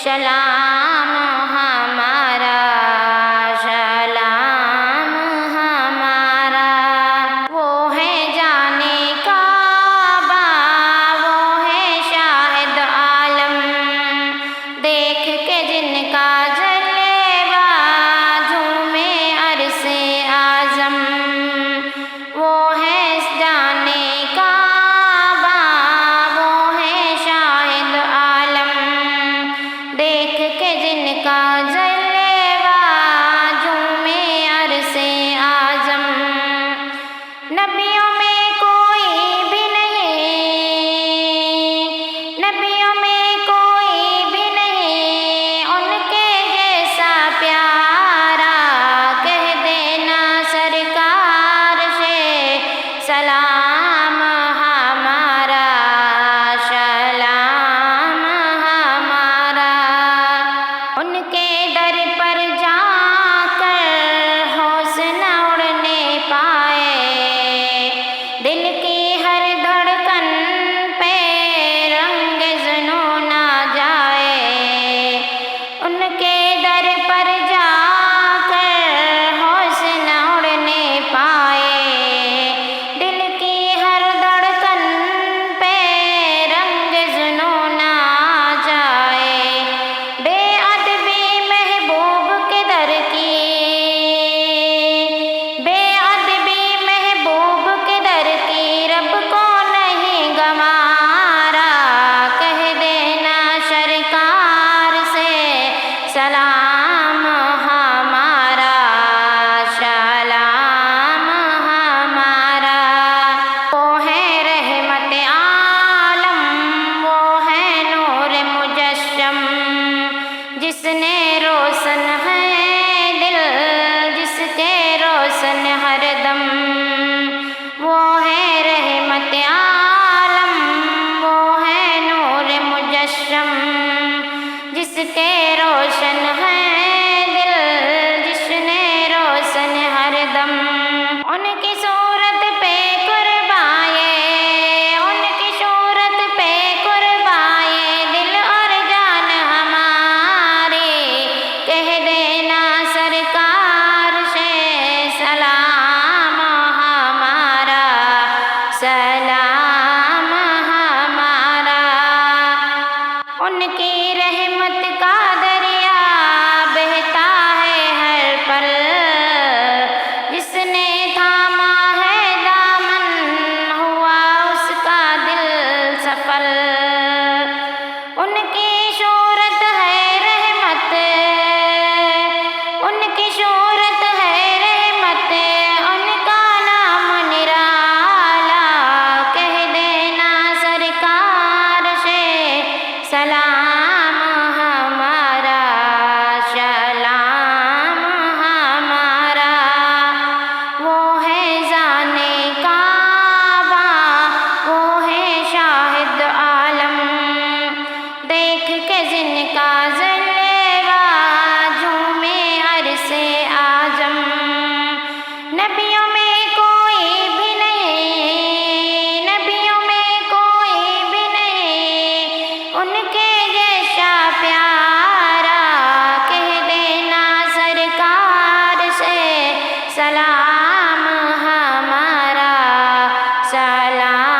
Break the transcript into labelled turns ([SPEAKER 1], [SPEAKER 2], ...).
[SPEAKER 1] سلام ہمارا، سلام ہمارا۔ وہ ہے جانے کعبہ، وہ ہے شاہد عالم، دیکھ کے جن کا جلوہ جھومے عرش اعظم۔ وہ ہے جانے کعبہ، وہ ہے شاہد عالم، دیکھ کے جن کا جلوہ جھومے عرش اعظم۔ نبیوں میں کوئی بھی نہیں، نبیوں میں کوئی بھی نہیں ان کے جیسا پیارا، کہہ دینا سرکار سے سلام ہمارا، سلام ہمارا۔ ان کے در پر جا کر ہوش نہ اڑنے پائے، دل کی ہر دھڑکن پہ رنگ جنون آ جائے۔ ان کے در پر جا کر ہوش نہ اڑنے پائے، دل کی ہر دھڑکن پہ رنگ جنون آ جائے۔ بے ادبی محبوب کے در کی، بے ادبی محبوب کے در کی رب کو نہیں گوارا، کہہ دینا سرکار سے سلام ہمارا، سلام ہمارا۔ وہ ہے رحمت عالم، وہ ہے نور مجسم، جس نے روشن ہے دل، جس کے روشن ہر دم۔ وہ ہے رحمت عالم، وہ ہے نور مجسم، جس کے روشن ہے دل، جس نے روشن ہر دم۔ ان کی صورت پہ قربائے، ان کی صورت پہ قربائے دل اور جان ہمارے، کہہ دینا سرکار سے سلام ہمارا، سلام ہمارا۔ ان کی رحمت کا دریا بہتا ہے ہر پل، جس نے تھاما ہے دامن ہوا اس کا دل سفل۔ ان کی شہرت ہے رحمت، ان کی شہرت ہے رحمت، ان کا نام نرالا، کہہ دینا سرکار سے سلام ہمارا، سلام ہمارا۔ وہ ہے جانے کعبہ، وہ ہے شاہد عالم، دیکھ کے جن کا جلوہ جھومے عرش اعظم۔ نبیوں میں کوئی بھی نہیں، نبیوں میں کوئی بھی نہیں ان کے جیسا پیارا، کہہ دینا سرکار سے سلام ہمارا، سلام